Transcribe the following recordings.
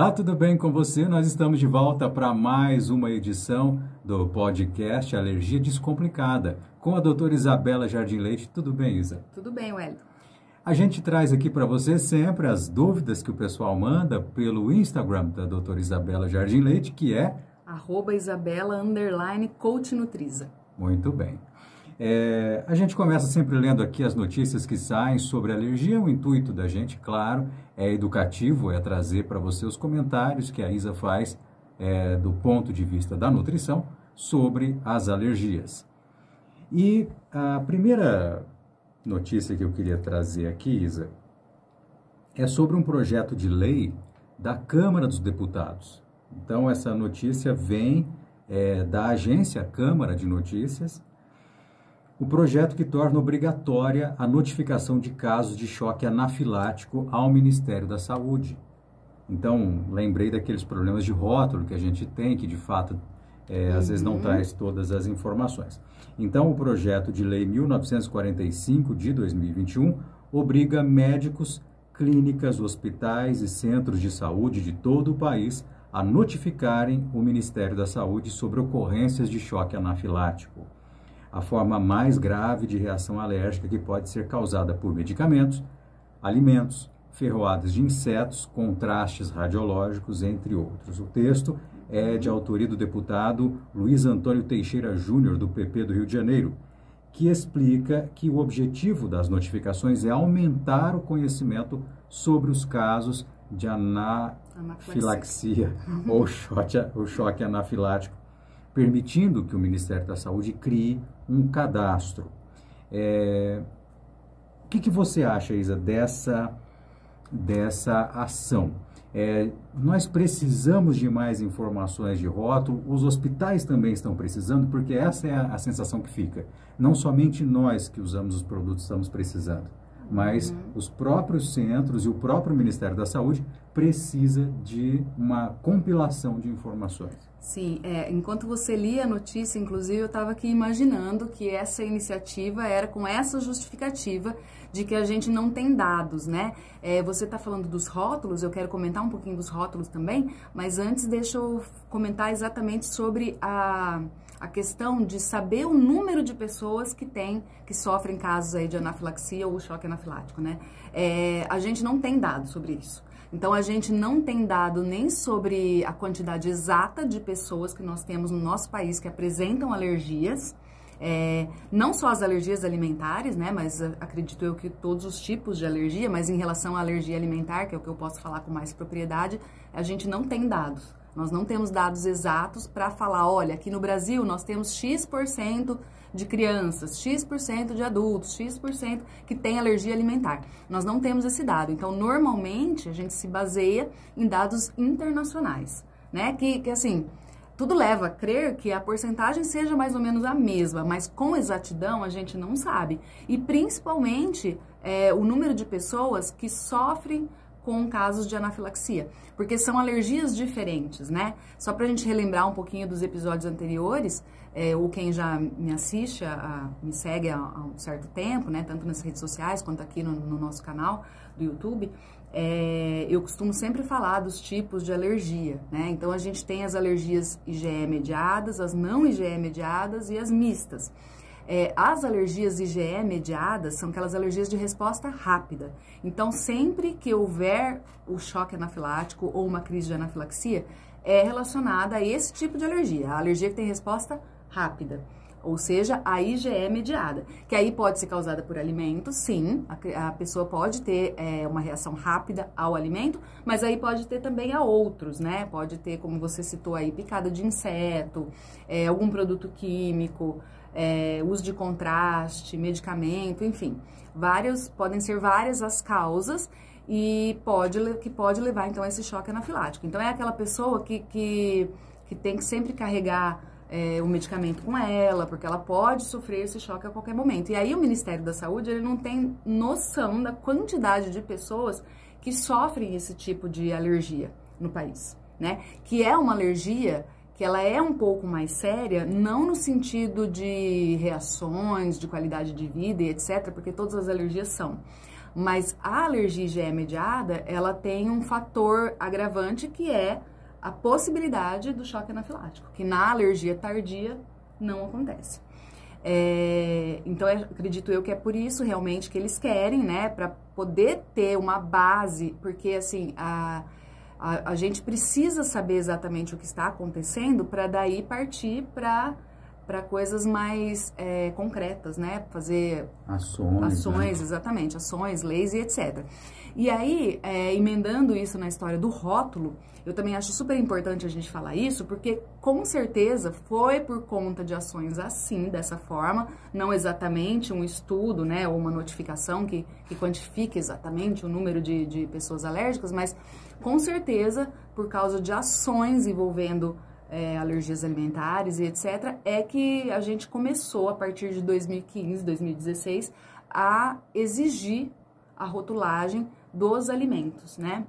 Olá, tudo bem com você? Nós estamos de volta para mais uma edição do podcast Alergia Descomplicada, com a doutora Isabela Jardim Leite. Tudo bem, Isa? Tudo bem, Wellington. A gente traz aqui para você sempre as dúvidas que o pessoal manda pelo Instagram da doutora Isabela Jardim Leite, que é... @Isabela_CoachNutriza. Muito bem. A gente começa sempre lendo aqui as notícias que saem sobre alergia. O intuito da gente, claro, é educativo, é trazer para você os comentários que a Isa faz do ponto de vista da nutrição sobre as alergias. E a primeira notícia que eu queria trazer aqui, Isa, é sobre um projeto de lei da Câmara dos Deputados. Então, essa notícia vem da agência Câmara de Notícias, o projeto que torna obrigatória a notificação de casos de choque anafilático ao Ministério da Saúde. Então, lembrei daqueles problemas de rótulo que a gente tem, que de fato, às vezes não traz todas as informações. Então, o projeto de lei 1945 de 2021 obriga médicos, clínicas, hospitais e centros de saúde de todo o país a notificarem o Ministério da Saúde sobre ocorrências de choque anafilático, a forma mais grave de reação alérgica que pode ser causada por medicamentos, alimentos, ferroadas de insetos, contrastes radiológicos, entre outros. O texto é de autoria do deputado Luiz Antônio Teixeira Júnior, do PP do Rio de Janeiro, que explica que o objetivo das notificações é aumentar o conhecimento sobre os casos de anafilaxia ou choque anafilático, permitindo que o Ministério da Saúde crie um cadastro. O que você acha, Isa, dessa ação? Nós precisamos de mais informações de rótulo, os hospitais também estão precisando, porque essa é a sensação que fica. Não somente nós que usamos os produtos estamos precisando, mas os próprios centros e o próprio Ministério da Saúde precisa de uma compilação de informações. Sim, enquanto você lia a notícia, inclusive, eu estava aqui imaginando que essa iniciativa era com essa justificativa de que a gente não tem dados, né? Você está falando dos rótulos, eu quero comentar um pouquinho dos rótulos também, mas antes deixa eu comentar exatamente sobre a questão de saber o número de pessoas que sofrem casos aí de anafilaxia ou choque anafilático, né? A gente não tem dados sobre isso. Então, a gente não tem dado nem sobre a quantidade exata de pessoas que nós temos no nosso país que apresentam alergias, não só as alergias alimentares, né, mas acredito eu que todos os tipos de alergia, mas em relação à alergia alimentar, que é o que eu posso falar com mais propriedade, a gente não tem dados. Nós não temos dados exatos para falar, olha, aqui no Brasil nós temos X% de crianças, X% de adultos, X% que tem alergia alimentar. Nós não temos esse dado. Então, normalmente, a gente se baseia em dados internacionais, né? Que assim, tudo leva a crer que a porcentagem seja mais ou menos a mesma, mas com exatidão a gente não sabe. E, principalmente, o número de pessoas que sofrem com casos de anafilaxia, porque são alergias diferentes, né? Só pra gente relembrar um pouquinho dos episódios anteriores, ou quem já me assiste, me segue há um certo tempo, né? Tanto nas redes sociais quanto aqui no nosso canal do YouTube, eu costumo sempre falar dos tipos de alergia, né? Então, a gente tem as alergias IgE mediadas, as não IgE mediadas e as mistas. As alergias IgE mediadas são aquelas alergias de resposta rápida. Então, sempre que houver o choque anafilático ou uma crise de anafilaxia, é relacionada a esse tipo de alergia, a alergia que tem resposta rápida, ou seja, a IgE mediada, que aí pode ser causada por alimento, sim, a pessoa pode ter uma reação rápida ao alimento, mas aí pode ter também a outros, né? Pode ter, como você citou aí, picada de inseto, algum produto químico, uso de contraste, medicamento, enfim, podem ser várias as causas e que pode levar então a esse choque anafilático. Então é aquela pessoa que tem que sempre carregar o medicamento com ela, porque ela pode sofrer esse choque a qualquer momento. E aí o Ministério da Saúde, ele não tem noção da quantidade de pessoas que sofrem esse tipo de alergia no país, né? Que é uma alergia que ela é um pouco mais séria, não no sentido de reações, de qualidade de vida e etc., porque todas as alergias são. Mas a alergia IgE mediada, ela tem um fator agravante que é a possibilidade do choque anafilático, que na alergia tardia não acontece. Então, acredito eu que é por isso realmente que eles querem, né, para poder ter uma base, porque assim, a gente precisa saber exatamente o que está acontecendo para daí partir para coisas mais concretas, né? Fazer ações, né? Exatamente, ações, leis e etc. E aí, emendando isso na história do rótulo, eu também acho super importante a gente falar isso, porque com certeza foi por conta de ações assim, dessa forma, não exatamente um estudo, né, ou uma notificação que quantifique exatamente o número de pessoas alérgicas, mas com certeza por causa de ações envolvendo alergias alimentares e etc., é que a gente começou, a partir de 2015, 2016, a exigir a rotulagem dos alimentos, né?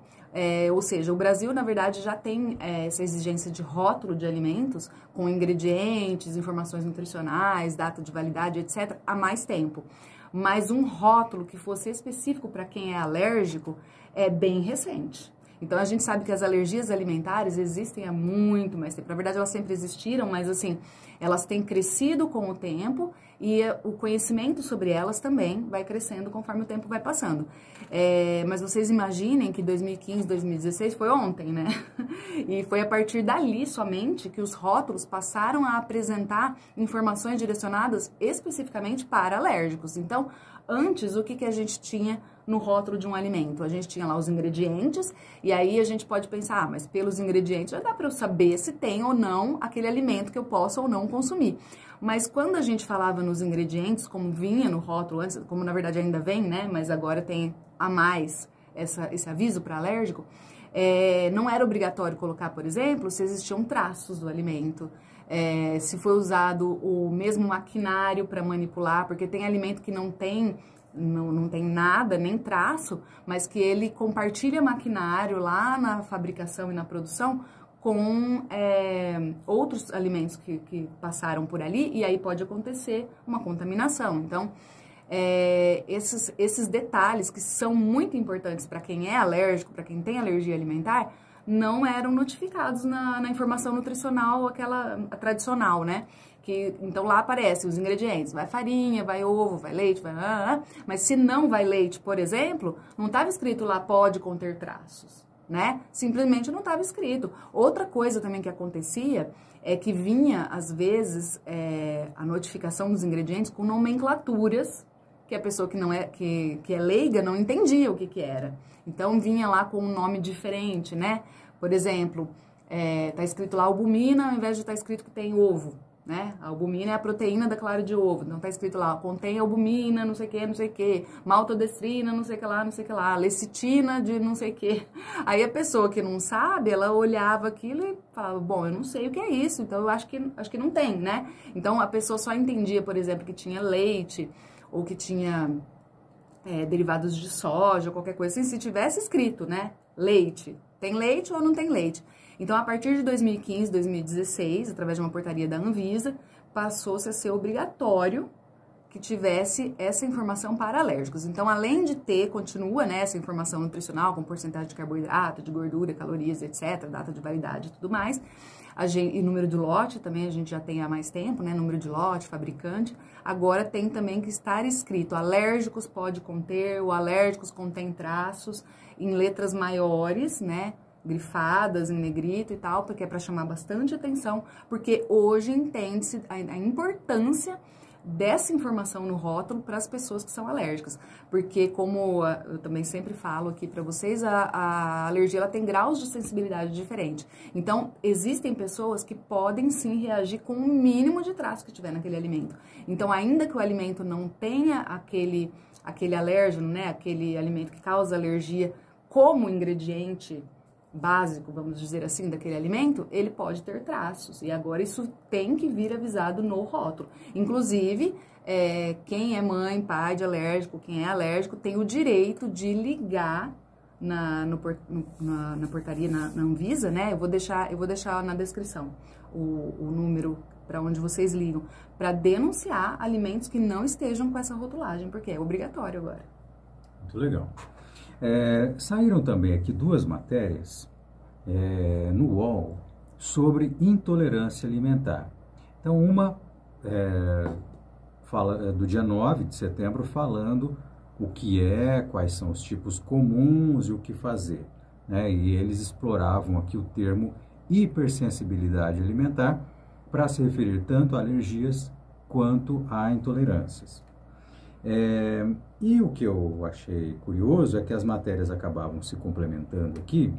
Ou seja, o Brasil, na verdade, já tem essa exigência de rótulo de alimentos, com ingredientes, informações nutricionais, data de validade, etc., há mais tempo. Mas um rótulo que fosse específico para quem é alérgico é bem recente. Então, a gente sabe que as alergias alimentares existem há muito mais tempo. Na verdade, elas sempre existiram, mas assim, elas têm crescido com o tempo e o conhecimento sobre elas também vai crescendo conforme o tempo vai passando. Mas vocês imaginem que 2015, 2016 foi ontem, né? E foi a partir dali somente que os rótulos passaram a apresentar informações direcionadas especificamente para alérgicos. Então, antes, o que a gente tinha no rótulo de um alimento? A gente tinha lá os ingredientes, e aí a gente pode pensar, mas pelos ingredientes já dá para eu saber se tem ou não aquele alimento que eu possa ou não consumir. Mas quando a gente falava nos ingredientes, como vinha no rótulo antes, como na verdade ainda vem, né, mas agora tem a mais esse aviso para alérgico, não era obrigatório colocar, por exemplo, se existiam traços do alimento, se foi usado o mesmo maquinário para manipular, porque tem alimento que não tem nada, nem traço, mas que ele compartilha maquinário lá na fabricação e na produção com outros alimentos que passaram por ali, e aí pode acontecer uma contaminação. Então, esses detalhes que são muito importantes para quem é alérgico, para quem tem alergia alimentar, não eram notificados na informação nutricional, aquela tradicional, né? Então lá aparece os ingredientes, vai farinha, vai ovo, vai leite, mas se não vai leite, por exemplo, não estava escrito lá pode conter traços, né? Simplesmente não estava escrito. Outra coisa também que acontecia é que vinha, às vezes, a notificação dos ingredientes com nomenclaturas que a pessoa que é leiga não entendia o que era. Então vinha lá com um nome diferente, né? Por exemplo, tá escrito lá albumina ao invés de estar escrito que tem ovo, né? A albumina é a proteína da clara de ovo. Então tá escrito lá, contém albumina, não sei o que, maltodestrina, não sei o que lá, lecitina de não sei o que. Aí a pessoa que não sabe, ela olhava aquilo e falava, bom, eu não sei o que é isso, então eu acho que não tem, né? Então a pessoa só entendia, por exemplo, que tinha leite ou que tinha derivados de soja, qualquer coisa assim, se tivesse escrito, né? Leite. Tem leite ou não tem leite? Então, a partir de 2015, 2016, através de uma portaria da Anvisa, passou-se a ser obrigatório que tivesse essa informação para alérgicos. Então, além de ter, continua, né, essa informação nutricional com porcentagem de carboidrato, de gordura, calorias, etc., data de validade e tudo mais, e número de lote também a gente já tem há mais tempo, né, número de lote, fabricante. Agora tem também que estar escrito alérgicos pode conter, ou alérgicos contém traços, em letras maiores, né, grifadas em negrito e tal, porque é para chamar bastante atenção, porque hoje entende-se a importância dessa informação no rótulo para as pessoas que são alérgicas, porque como eu também sempre falo aqui para vocês, a alergia ela tem graus de sensibilidade diferentes. Então, existem pessoas que podem sim reagir com o mínimo de traço que tiver naquele alimento. Então, ainda que o alimento não tenha aquele alérgeno, né, aquele alimento que causa alergia como ingrediente básico, vamos dizer assim, daquele alimento, ele pode ter traços. E agora isso tem que vir avisado no rótulo. Inclusive, quem é mãe, pai de alérgico, quem é alérgico, tem o direito de ligar na portaria, na Anvisa, né? Eu vou deixar na descrição o número para onde vocês ligam, para denunciar alimentos que não estejam com essa rotulagem, porque é obrigatório agora. Muito legal. Saíram também aqui duas matérias no UOL sobre intolerância alimentar. Então, uma fala do dia 9 de setembro, falando o que quais são os tipos comuns e o que fazer, né? E eles exploravam aqui o termo hipersensibilidade alimentar para se referir tanto a alergias quanto a intolerâncias. E o que eu achei curioso é que as matérias acabavam se complementando aqui,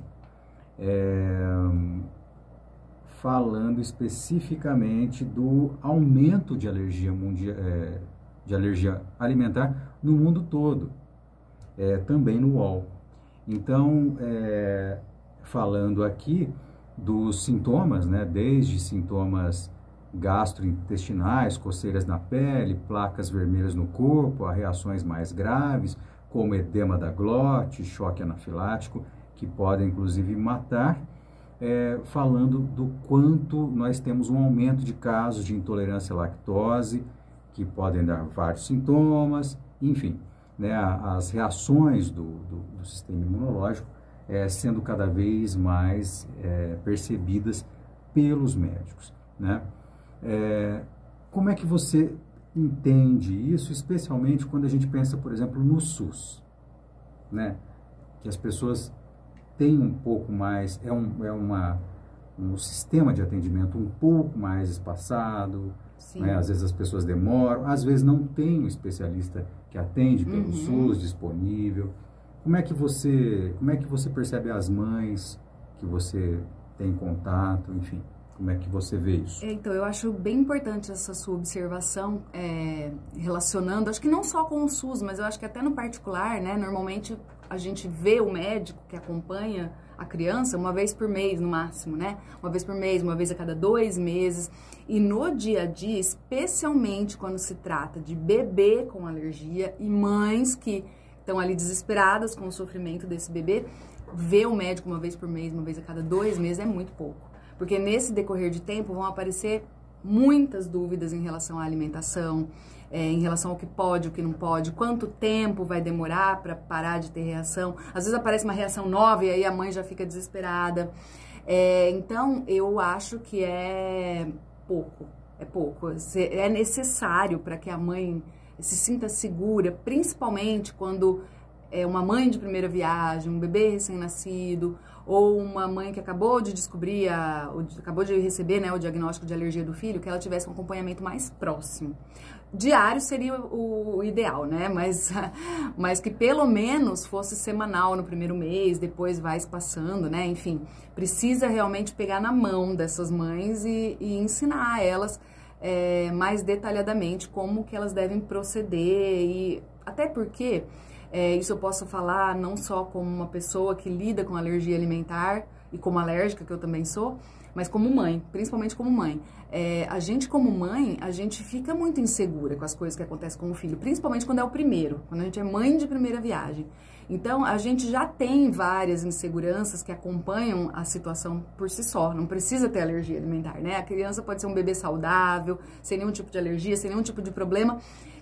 falando especificamente do aumento de alergia de alergia alimentar no mundo todo, também no UOL. Então, falando aqui dos sintomas, né, desde sintomas gastrointestinais, coceiras na pele, placas vermelhas no corpo, a reações mais graves, como edema da glote, choque anafilático, que podem inclusive matar, falando do quanto nós temos um aumento de casos de intolerância à lactose, que podem dar vários sintomas, enfim, né, as reações do sistema imunológico sendo cada vez mais percebidas pelos médicos, né? Como é que você entende isso, especialmente quando a gente pensa, por exemplo, no SUS, né? Que as pessoas têm um pouco mais, um sistema de atendimento um pouco mais espaçado, né? Às vezes as pessoas demoram, às vezes não tem um especialista que atende pelo SUS disponível. Como é que você percebe as mães que você tem contato, enfim? Como é que você vê isso? Então, eu acho bem importante essa sua observação, relacionando, acho que não só com o SUS, mas eu acho que até no particular, né? Normalmente a gente vê o médico que acompanha a criança uma vez por mês, no máximo, né? Uma vez por mês, uma vez a cada 2 meses. E no dia a dia, especialmente quando se trata de bebê com alergia e mães que estão ali desesperadas com o sofrimento desse bebê, ver o médico uma vez por mês, uma vez a cada 2 meses é muito pouco. Porque nesse decorrer de tempo vão aparecer muitas dúvidas em relação à alimentação, em relação ao que pode, o que não pode, quanto tempo vai demorar para parar de ter reação. Às vezes aparece uma reação nova e aí a mãe já fica desesperada. Então, eu acho que é pouco. É necessário para que a mãe se sinta segura, principalmente quando é uma mãe de primeira viagem, um bebê recém-nascido, ou uma mãe que acabou de descobrir, acabou de receber, né, o diagnóstico de alergia do filho, que ela tivesse um acompanhamento mais próximo. Diário seria o ideal, né? Mas que pelo menos fosse semanal no primeiro mês, depois vai espaçando, né? Enfim, precisa realmente pegar na mão dessas mães e ensinar a elas mais detalhadamente como que elas devem proceder. E até porque, isso eu posso falar não só como uma pessoa que lida com alergia alimentar e como alérgica, que eu também sou, mas como mãe, principalmente como mãe. A gente como mãe, a gente fica muito insegura com as coisas que acontecem com o filho, principalmente quando é o primeiro, quando a gente é mãe de primeira viagem. Então, a gente já tem várias inseguranças que acompanham a situação por si só, não precisa ter alergia alimentar, né? A criança pode ser um bebê saudável, sem nenhum tipo de alergia, sem nenhum tipo de problema,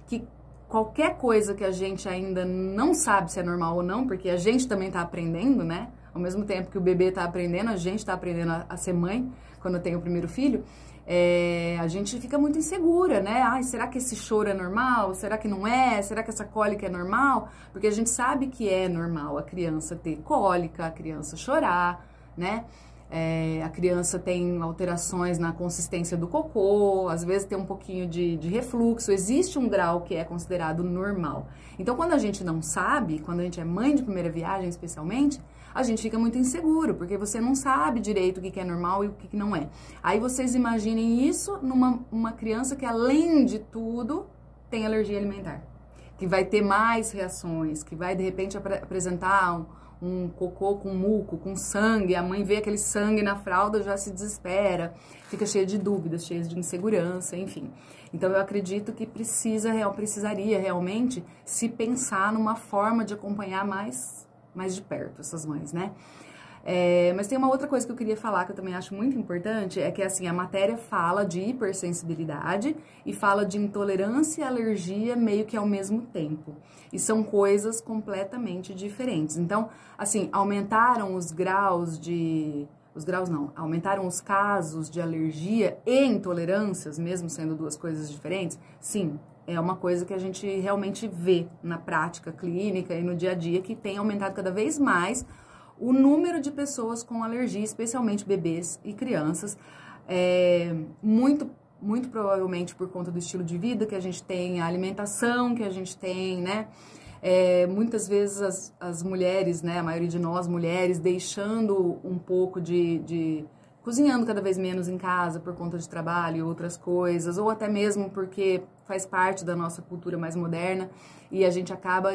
que qualquer coisa que a gente ainda não sabe se é normal ou não, porque a gente também está aprendendo, né? Ao mesmo tempo que o bebê está aprendendo, a gente está aprendendo a ser mãe, quando tem o primeiro filho, a gente fica muito insegura, né? Ai, será que esse choro é normal? Será que não é? Será que essa cólica é normal? Porque a gente sabe que é normal a criança ter cólica, a criança chorar, né? A criança tem alterações na consistência do cocô, às vezes tem um pouquinho de refluxo, existe um grau que é considerado normal. Então, quando a gente não sabe, quando a gente é mãe de primeira viagem especialmente, a gente fica muito inseguro, porque você não sabe direito o que é normal e o que não é. Aí vocês imaginem isso numa criança que, além de tudo, tem alergia alimentar, que vai ter mais reações, que vai, de repente, apresentar um cocô com muco, com sangue, a mãe vê aquele sangue na fralda, já se desespera, fica cheia de dúvidas, cheia de insegurança, enfim. Então, eu acredito que precisaria realmente se pensar numa forma de acompanhar mais de perto essas mães, né? Mas tem uma outra coisa que eu queria falar que eu também acho muito importante, é que assim, a matéria fala de hipersensibilidade e fala de intolerância e alergia meio que ao mesmo tempo. E são coisas completamente diferentes. Então, assim, aumentaram os graus de... Os graus não, aumentaram os casos de alergia e intolerâncias, mesmo sendo duas coisas diferentes? Sim, é uma coisa que a gente realmente vê na prática clínica e no dia a dia, que tem aumentado cada vez mais o número de pessoas com alergia, especialmente bebês e crianças, muito provavelmente por conta do estilo de vida que a gente tem, a alimentação que a gente tem, né? Muitas vezes as mulheres, né, a maioria de nós mulheres, deixando um pouco cozinhando cada vez menos em casa por conta de trabalho e outras coisas, ou até mesmo porque faz parte da nossa cultura mais moderna e a gente acaba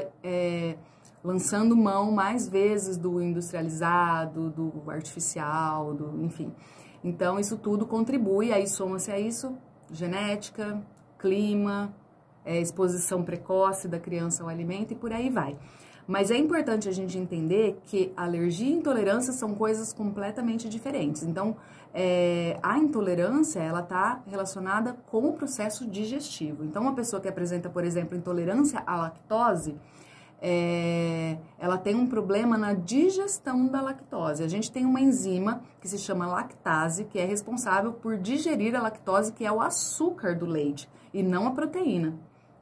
lançando mão mais vezes do industrializado, do artificial, enfim. Então, isso tudo contribui, aí soma-se a isso genética, clima, exposição precoce da criança ao alimento e por aí vai. Mas é importante a gente entender que alergia e intolerância são coisas completamente diferentes. Então, a intolerância, ela está relacionada com o processo digestivo. Então, uma pessoa que apresenta, por exemplo, intolerância à lactose, ela tem um problema na digestão da lactose. A gente tem uma enzima que se chama lactase, que é responsável por digerir a lactose, que é o açúcar do leite, e não a proteína.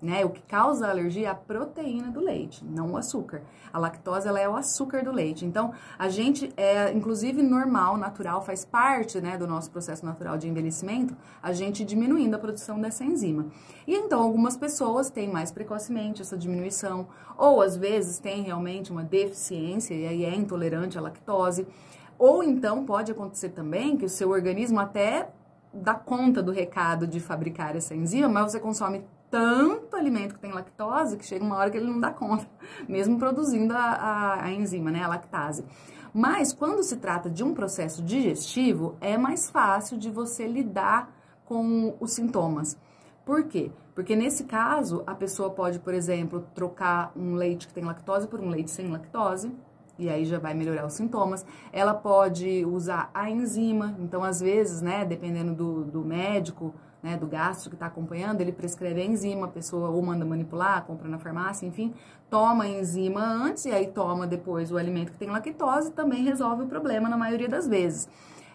Né? O que causa a alergia é a proteína do leite, não o açúcar. A lactose, ela é o açúcar do leite. Então, a gente inclusive, normal, natural, faz parte, né, do nosso processo natural de envelhecimento, a gente diminuindo a produção dessa enzima. E então, algumas pessoas têm mais precocemente essa diminuição, ou às vezes tem realmente uma deficiência e aí é intolerante à lactose. Ou então, pode acontecer também que o seu organismo até dá conta do recado de fabricar essa enzima, mas você consome tanto alimento que tem lactose que chega uma hora que ele não dá conta, mesmo produzindo a enzima, né, a lactase. Mas quando se trata de um processo digestivo, é mais fácil de você lidar com os sintomas. Por quê? Porque nesse caso, a pessoa pode, por exemplo, trocar um leite que tem lactose por um leite sem lactose, e aí já vai melhorar os sintomas. Ela pode usar a enzima, então às vezes, né, dependendo do médico, né, do gastro que está acompanhando, ele prescreve a enzima, a pessoa ou manda manipular, compra na farmácia, enfim, toma a enzima antes e aí toma depois o alimento que tem lactose, também resolve o problema na maioria das vezes.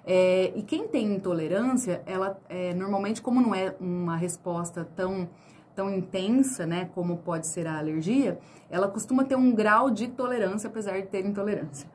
E quem tem intolerância, ela normalmente, como não é uma resposta tão intensa, né, como pode ser a alergia, ela costuma ter um grau de tolerância, apesar de ter intolerância.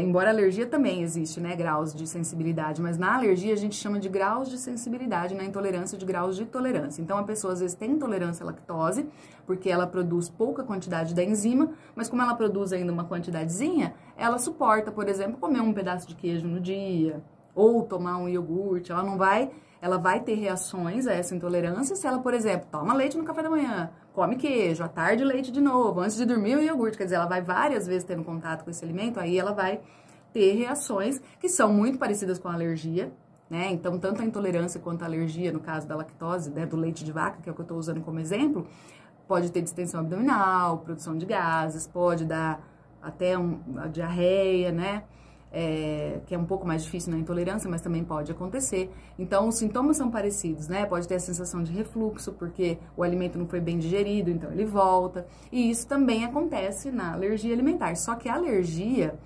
Embora a alergia também existe, né, graus de sensibilidade, mas na alergia a gente chama de graus de sensibilidade, na intolerância de graus de tolerância. Então, a pessoa às vezes tem intolerância à lactose, porque ela produz pouca quantidade da enzima, mas como ela produz ainda uma quantidadezinha, ela suporta, por exemplo, comer um pedaço de queijo no dia, ou tomar um iogurte, ela vai ter reações a essa intolerância se ela, por exemplo, toma leite no café da manhã, come queijo, à tarde leite de novo, antes de dormir o iogurte, quer dizer, ela vai várias vezes tendo contato com esse alimento, aí ela vai ter reações que são muito parecidas com a alergia, né? Então, tanto a intolerância quanto a alergia, no caso da lactose, né, do leite de vaca, que é o que eu estou usando como exemplo, pode ter distensão abdominal, produção de gases, pode dar até uma diarreia, né? Que é um pouco mais difícil na intolerância, mas também pode acontecer. Então, os sintomas são parecidos, né? Pode ter a sensação de refluxo, porque o alimento não foi bem digerido, então ele volta. E isso também acontece na alergia alimentar. Só que a alergia,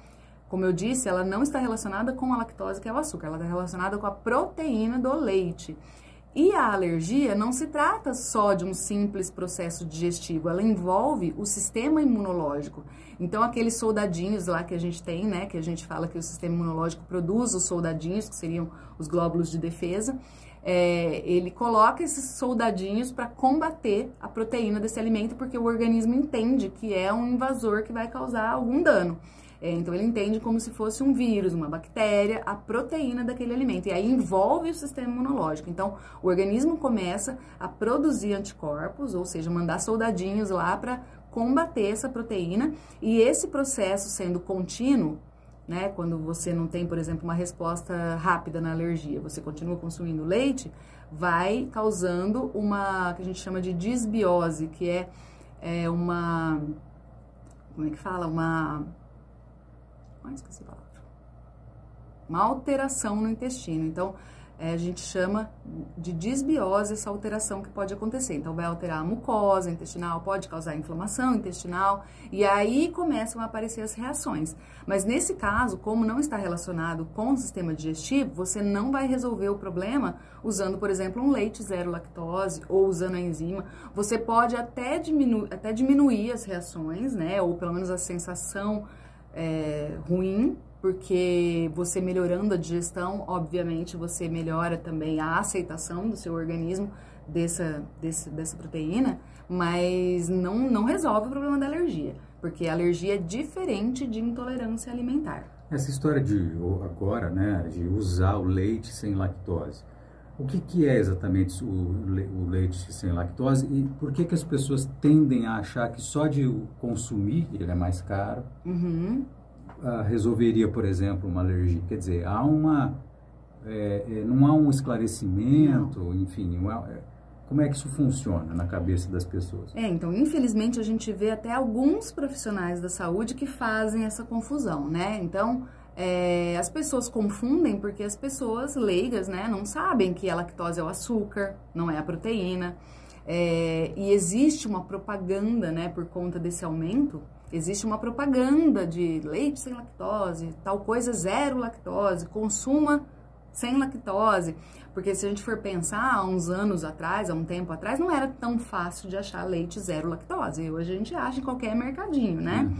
como eu disse, ela não está relacionada com a lactose, que é o açúcar. Ela está relacionada com a proteína do leite. E a alergia não se trata só de um simples processo digestivo, ela envolve o sistema imunológico. Então, aqueles soldadinhos lá que a gente tem, né, que a gente fala que o sistema imunológico produz os soldadinhos, que seriam os glóbulos de defesa, ele coloca esses soldadinhos para combater a proteína desse alimento, porque o organismo entende que é um invasor que vai causar algum dano. Então, ele entende como se fosse um vírus, uma bactéria, a proteína daquele alimento. E aí envolve o sistema imunológico. Então, o organismo começa a produzir anticorpos, ou seja, mandar soldadinhos lá para combater essa proteína. E esse processo sendo contínuo, né, quando você não tem, por exemplo, uma resposta rápida na alergia, você continua consumindo leite, vai causando uma, que a gente chama de disbiose, que é uma, como é que fala? Esqueci a palavra. uma alteração no intestino. Então, a gente chama de disbiose essa alteração que pode acontecer. Então, vai alterar a mucosa intestinal, pode causar inflamação intestinal, e aí começam a aparecer as reações. Mas nesse caso, como não está relacionado com o sistema digestivo, você não vai resolver o problema usando, por exemplo, um leite zero lactose ou usando a enzima. Você pode até diminuir as reações, né? Ou pelo menos a sensação ruim, porque você melhorando a digestão, obviamente, você melhora também a aceitação do seu organismo dessa proteína, mas não resolve o problema da alergia, porque a alergia é diferente de intolerância alimentar. Essa história agora, né, de usar o leite sem lactose, o que é exatamente o leite sem lactose e por que as pessoas tendem a achar que só de consumir ele é mais caro? Resolveria, por exemplo, uma alergia? Quer dizer, não há um esclarecimento, não. Enfim, como é que isso funciona na cabeça das pessoas? Então, infelizmente, a gente vê até alguns profissionais da saúde que fazem essa confusão, né? Então, as pessoas confundem porque as pessoas leigas, né, não sabem que a lactose é o açúcar, não é a proteína. E existe uma propaganda, né, por conta desse aumento. Existe uma propaganda de leite sem lactose, tal coisa zero lactose, consuma sem lactose. Porque se a gente for pensar, há uns anos atrás, há um tempo atrás, não era tão fácil de achar leite zero lactose. Hoje a gente acha em qualquer mercadinho, né?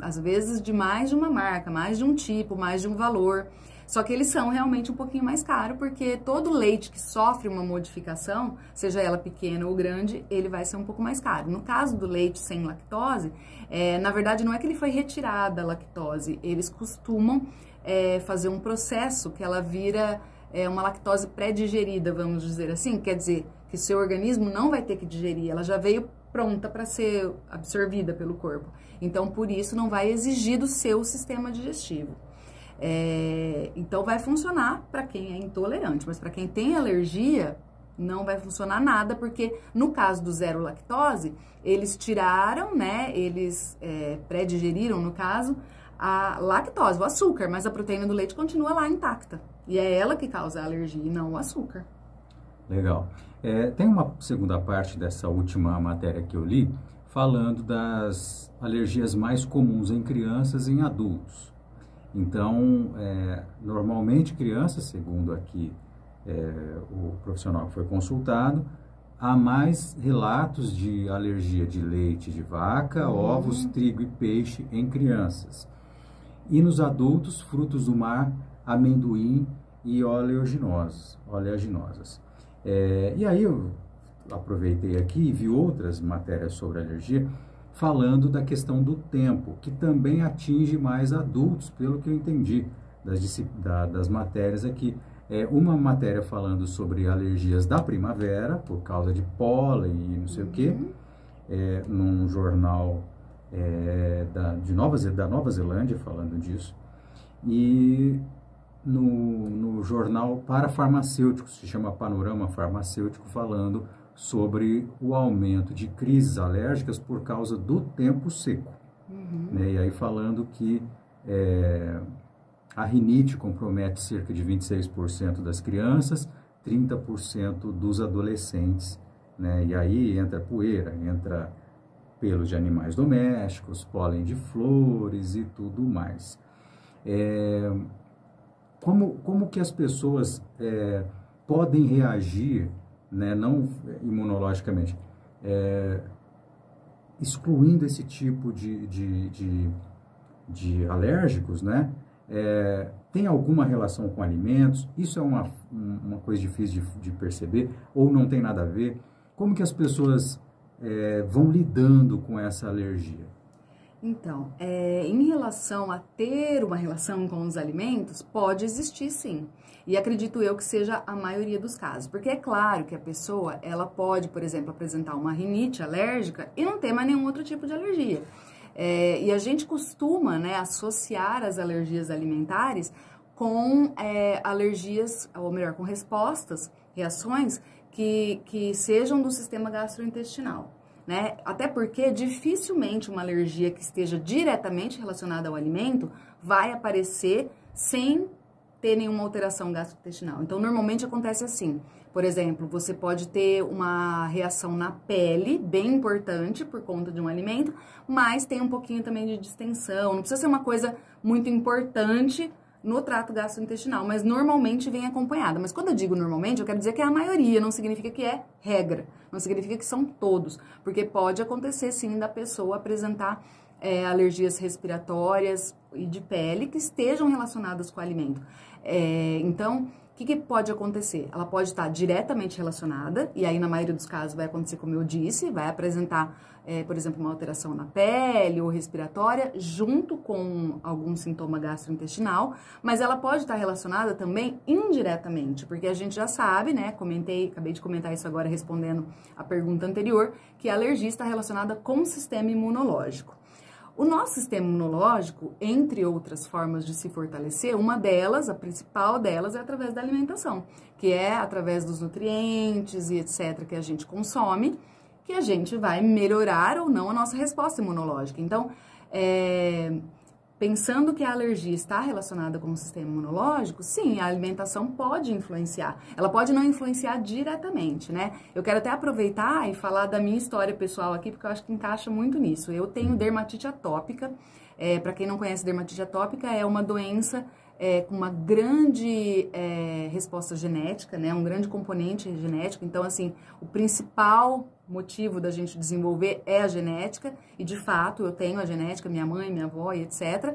Às vezes de mais de uma marca, mais de um tipo, mais de um valor. Só que eles são realmente um pouquinho mais caros, porque todo leite que sofre uma modificação, seja ela pequena ou grande, ele vai ser um pouco mais caro. No caso do leite sem lactose, na verdade não é que ele foi retirada a lactose, eles costumam fazer um processo que ela vira uma lactose pré-digerida, vamos dizer assim, quer dizer que seu organismo não vai ter que digerir, ela já veio pronta para ser absorvida pelo corpo. Então, por isso, não vai exigir do seu sistema digestivo. Então vai funcionar para quem é intolerante, mas para quem tem alergia não vai funcionar nada, porque no caso do zero lactose, eles tiraram, né, eles pré-digeriram, no caso, a lactose, o açúcar, mas a proteína do leite continua lá intacta, e é ela que causa a alergia e não o açúcar. Legal. Tem uma segunda parte dessa última matéria que eu li, falando das alergias mais comuns em crianças e em adultos. Então, normalmente crianças, segundo aqui o profissional que foi consultado, há mais relatos de alergia de leite de vaca, ovos, trigo e peixe em crianças. E nos adultos, frutos do mar, amendoim e oleaginosas. E aí eu aproveitei aqui e vi outras matérias sobre alergia, falando da questão do tempo, que também atinge mais adultos, pelo que eu entendi das matérias aqui. Uma matéria falando sobre alergias da primavera, por causa de pólen e não sei o quê, num jornal da Nova Zelândia falando disso, e no jornal parafarmacêutico, se chama Panorama Farmacêutico, falando sobre o aumento de crises alérgicas por causa do tempo seco. Né? E aí falando que a rinite compromete cerca de 26% das crianças, 30% dos adolescentes. Né? E aí entra poeira, entra pelos de animais domésticos, pólen de flores e tudo mais. Como que as pessoas podem reagir, né, não imunologicamente, excluindo esse tipo de alérgicos, né? Tem alguma relação com alimentos? Isso é uma coisa difícil de perceber, ou não tem nada a ver? Como que as pessoas vão lidando com essa alergia? Então, em relação a ter uma relação com os alimentos, pode existir sim. E acredito eu que seja a maioria dos casos. Porque é claro que a pessoa, ela pode, por exemplo, apresentar uma rinite alérgica e não ter mais nenhum outro tipo de alergia. E a gente costuma, né, associar as alergias alimentares com alergias, ou melhor, com reações que sejam do sistema gastrointestinal. Né? Até porque dificilmente uma alergia que esteja diretamente relacionada ao alimento vai aparecer sem ter nenhuma alteração gastrointestinal. Então, normalmente acontece assim. Por exemplo, você pode ter uma reação na pele, bem importante por conta de um alimento, mas tem um pouquinho também de distensão. Não precisa ser uma coisa muito importante no trato gastrointestinal, mas normalmente vem acompanhada. Mas quando eu digo normalmente, eu quero dizer que é a maioria, não significa que é regra, não significa que são todos, porque pode acontecer sim da pessoa apresentar alergias respiratórias e de pele que estejam relacionadas com o alimento. Então, o que pode acontecer? Ela pode estar diretamente relacionada, e aí na maioria dos casos vai acontecer como eu disse, vai apresentar, por exemplo, uma alteração na pele ou respiratória, junto com algum sintoma gastrointestinal, mas ela pode estar relacionada também indiretamente, porque a gente já sabe, né, acabei de comentar isso agora respondendo a pergunta anterior, que a alergia está relacionada com o sistema imunológico. O nosso sistema imunológico, entre outras formas de se fortalecer, uma delas, a principal delas, é através da alimentação, que é através dos nutrientes e etc. que a gente consome, que a gente vai melhorar ou não a nossa resposta imunológica. Então, pensando que a alergia está relacionada com o sistema imunológico, sim, a alimentação pode influenciar. Ela pode não influenciar diretamente, né? Eu quero até aproveitar e falar da minha história pessoal aqui, porque eu acho que encaixa muito nisso. Eu tenho dermatite atópica. Para quem não conhece, dermatite atópica é uma doença com uma grande resposta genética, né? Um grande componente genético. Então, assim, o principal motivo da gente desenvolver é a genética, e de fato eu tenho a genética, minha mãe, minha avó e etc.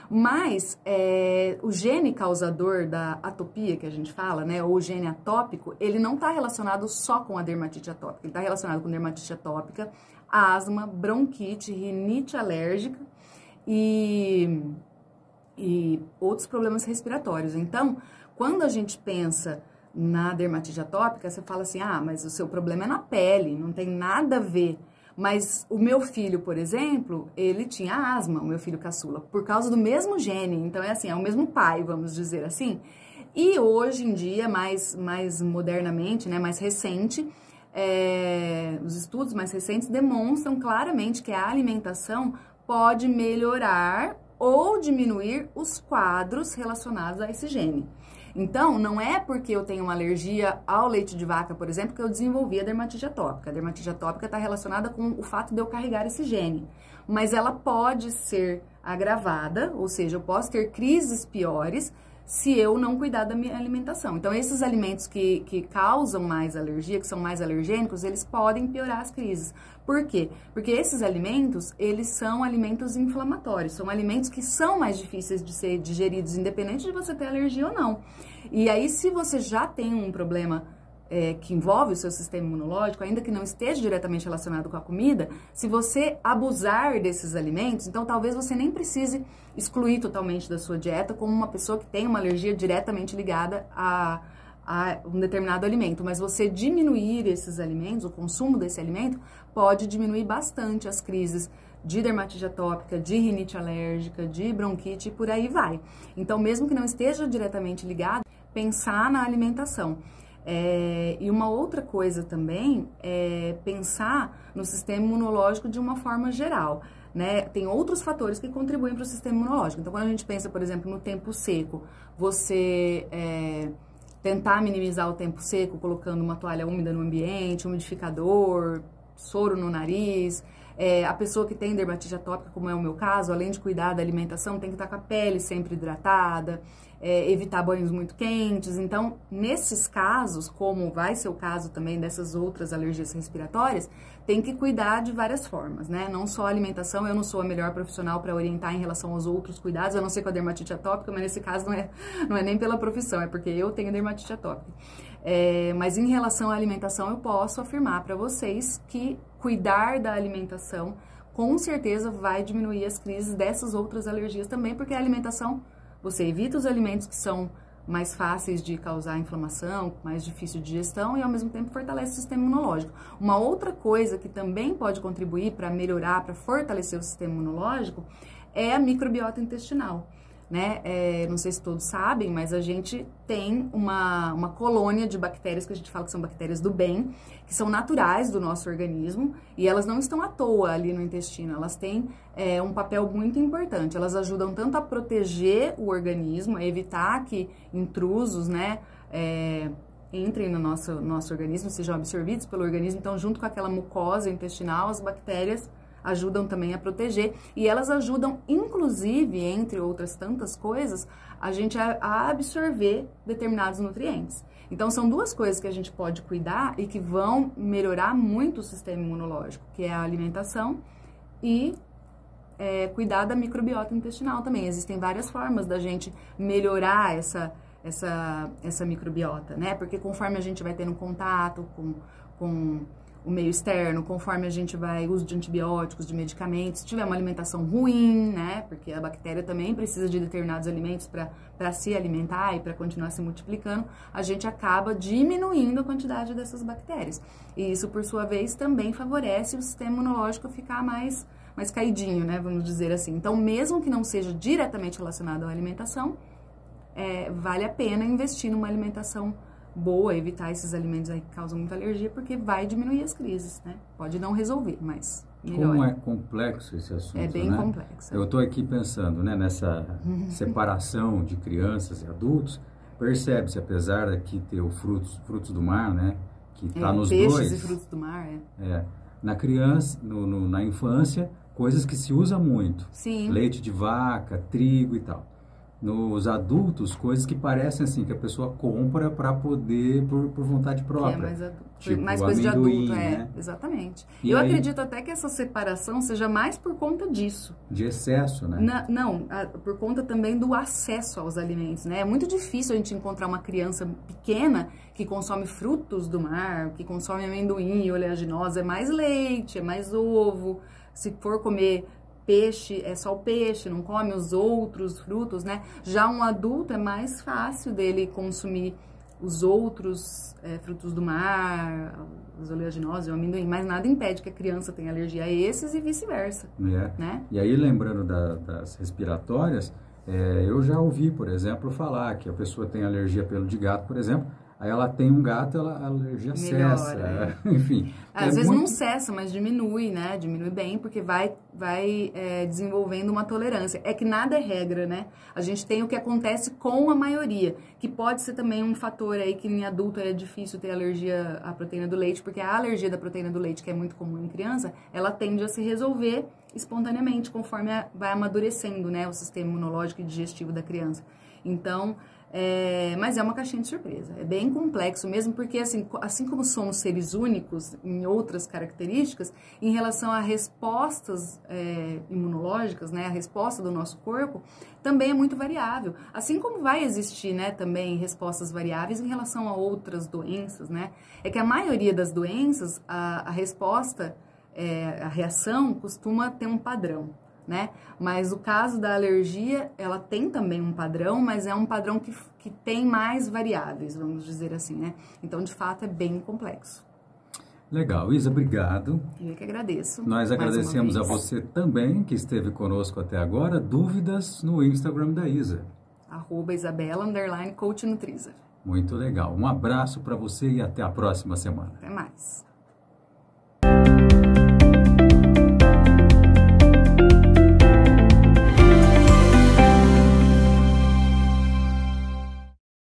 Mas o gene causador da atopia que a gente fala, né, ou o gene atópico, ele não está relacionado só com a dermatite atópica, ele está relacionado com dermatite atópica, asma, bronquite, rinite alérgica e outros problemas respiratórios. Então, quando a gente pensa na dermatite atópica, você fala assim, mas o seu problema é na pele, não tem nada a ver. Mas o meu filho, por exemplo, ele tinha asma, o meu filho caçula, por causa do mesmo gene. Então, é o mesmo pai, vamos dizer assim. E hoje em dia, mais modernamente, né, mais recente, os estudos mais recentes demonstram claramente que a alimentação pode melhorar ou diminuir os quadros relacionados a esse gene. Então, não é porque eu tenho uma alergia ao leite de vaca, por exemplo, que eu desenvolvi a dermatite atópica. A dermatite atópica está relacionada com o fato de eu carregar esse gene. Mas ela pode ser agravada, ou seja, eu posso ter crises piores se eu não cuidar da minha alimentação. Então, esses alimentos que causam mais alergia, que são mais alergênicos, eles podem piorar as crises. Por quê? Porque esses alimentos, eles são alimentos inflamatórios, são alimentos que são mais difíceis de ser digeridos, independente de você ter alergia ou não. E aí, se você já tem um problema que envolve o seu sistema imunológico, ainda que não esteja diretamente relacionado com a comida, se você abusar desses alimentos, então talvez você nem precise excluir totalmente da sua dieta como uma pessoa que tem uma alergia diretamente ligada a um determinado alimento, mas você diminuir esses alimentos, o consumo desse alimento, pode diminuir bastante as crises de dermatite atópica, de rinite alérgica, de bronquite e por aí vai. Então, mesmo que não esteja diretamente ligado, pensar na alimentação. E uma outra coisa também é pensar no sistema imunológico de uma forma geral, né? Tem outros fatores que contribuem para o sistema imunológico. Então, quando a gente pensa, por exemplo, no tempo seco, você tentar minimizar o tempo seco colocando uma toalha úmida no ambiente, umidificador, soro no nariz. A pessoa que tem dermatite atópica, como é o meu caso, além de cuidar da alimentação, tem que estar com a pele sempre hidratada, evitar banhos muito quentes. Então, nesses casos, como vai ser o caso também dessas outras alergias respiratórias, tem que cuidar de várias formas, né? Não só a alimentação, eu não sou a melhor profissional para orientar em relação aos outros cuidados, a não ser com a dermatite atópica, mas nesse caso não é nem pela profissão, é porque eu tenho dermatite atópica. Mas em relação à alimentação, eu posso afirmar para vocês que cuidar da alimentação com certeza vai diminuir as crises dessas outras alergias também, porque a alimentação, você evita os alimentos que são mais fáceis de causar inflamação, mais difícil de digestão e ao mesmo tempo fortalece o sistema imunológico. Uma outra coisa que também pode contribuir para melhorar, para fortalecer o sistema imunológico é a microbiota intestinal. né? Não sei se todos sabem, mas a gente tem uma colônia de bactérias que a gente fala que são bactérias do bem, que são naturais do nosso organismo e elas não estão à toa ali no intestino, elas têm um papel muito importante. Elas ajudam tanto a proteger o organismo, a evitar que intrusos, né, entrem no nosso organismo, sejam absorvidos pelo organismo. Então, junto com aquela mucosa intestinal, as bactérias ajudam também a proteger, e elas ajudam, inclusive, entre outras tantas coisas, a gente a absorver determinados nutrientes. Então, são duas coisas que a gente pode cuidar e que vão melhorar muito o sistema imunológico, que é a alimentação e cuidar da microbiota intestinal também. Existem várias formas da gente melhorar essa microbiota, né? Porque conforme a gente vai tendo contato com o meio externo, conforme a gente vai, uso de antibióticos, de medicamentos, se tiver uma alimentação ruim, né, porque a bactéria também precisa de determinados alimentos para se alimentar e para continuar se multiplicando, a gente acaba diminuindo a quantidade dessas bactérias. E isso, por sua vez, também favorece o sistema imunológico ficar mais caidinho, né, vamos dizer assim. Então, mesmo que não seja diretamente relacionado à alimentação, vale a pena investir numa alimentação boa, evitar esses alimentos aí que causam muita alergia, porque vai diminuir as crises, né? Pode não resolver, mas melhora. Como é complexo esse assunto, é bem né? complexo. Eu estou aqui pensando, né, nessa separação de crianças e adultos. Percebe-se, apesar daqui ter os frutos do mar, né, que está nos peixes dois. Peixes e frutos do mar, na criança, na infância, coisas que se usa muito. Sim. Leite de vaca, trigo e tal. Nos adultos, coisas que parecem assim, que a pessoa compra para poder, por vontade própria. Que é mais adulto. Tipo mais coisa de adulto, né? Exatamente. E eu aí, acredito até que essa separação seja mais por conta disso. De excesso, né? Não, por conta também do acesso aos alimentos, né? É muito difícil a gente encontrar uma criança pequena que consome frutos do mar, que consome amendoim e oleaginosa. É mais leite, é mais ovo. Se for comer peixe, é só o peixe, não come os outros frutos, né? Já um adulto é mais fácil dele consumir os outros frutos do mar, os oleaginosos, o amendoim, mas nada impede que a criança tenha alergia a esses e vice-versa, né? E aí, lembrando das respiratórias, eu já ouvi, por exemplo, falar que a pessoa tem alergia a pelo de gato, por exemplo, aí ela tem um gato, a alergia cessa, enfim. Às vezes não cessa, mas diminui, né? Diminui bem, porque vai desenvolvendo uma tolerância. É que nada é regra, né? A gente tem o que acontece com a maioria, que pode ser também um fator aí que em adulto é difícil ter alergia à proteína do leite, porque a alergia da proteína do leite, que é muito comum em criança, ela tende a se resolver espontaneamente, conforme vai amadurecendo, né? O sistema imunológico e digestivo da criança. Então, mas é uma caixinha de surpresa, é bem complexo mesmo, porque assim como somos seres únicos em outras características, em relação a respostas imunológicas, né, a resposta do nosso corpo, também é muito variável, assim como vai existir, né, também respostas variáveis em relação a outras doenças, né, é que a maioria das doenças, a resposta, a reação costuma ter um padrão, né? Mas o caso da alergia, ela tem também um padrão, mas é um padrão que tem mais variáveis, vamos dizer assim, né? Então, de fato, é bem complexo. Legal. Isa, obrigado. Eu que agradeço. Nós agradecemos a você também, que esteve conosco até agora. Dúvidas no Instagram da Isa. @Isabela_coach Nutriza. Muito legal. Um abraço para você e até a próxima semana. Até mais.